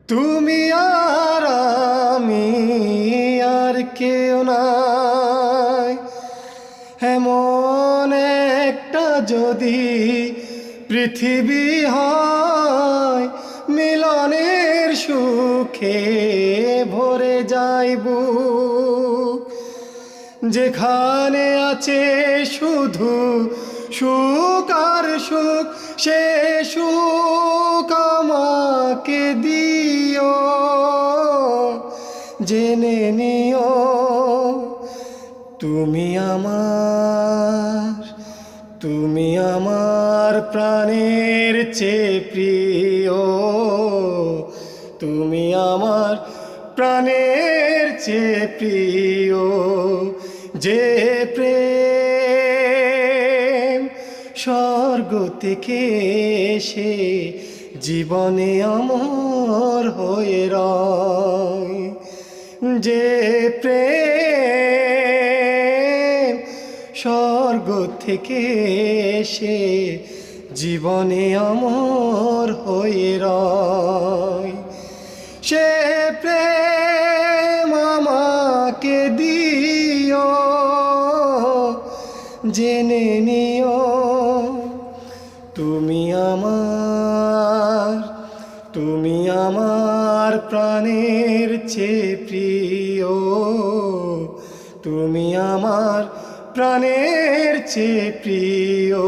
তুমি আর আমি আর কেউ নাই, এমন একটা যদি পৃথিবী হয়, মিলনের সুখে ভরে যায় বুক। যেখানে আছে শুধু সুখ আর সুখ, সে সুখ আমাকে দিও। জেনে নিও তুমি আমার প্রাণের চেয়ে প্রিয়। তুমি আমার প্রাণের চেয়ে প্রিয়। যে প্রেম স্বর্গ থেকে এসে জীবনে অমর হয়ে রয়, যে প্রেম স্বর্গ থেকে এসে জীবনে অমর হয়ে রয়, সে প্রেম আমাকে দিও। জেনে নিও তুমি আমার প্রাণের চেয়ে প্রিয়। তুমি আমার প্রাণের চেয়ে প্রিয়।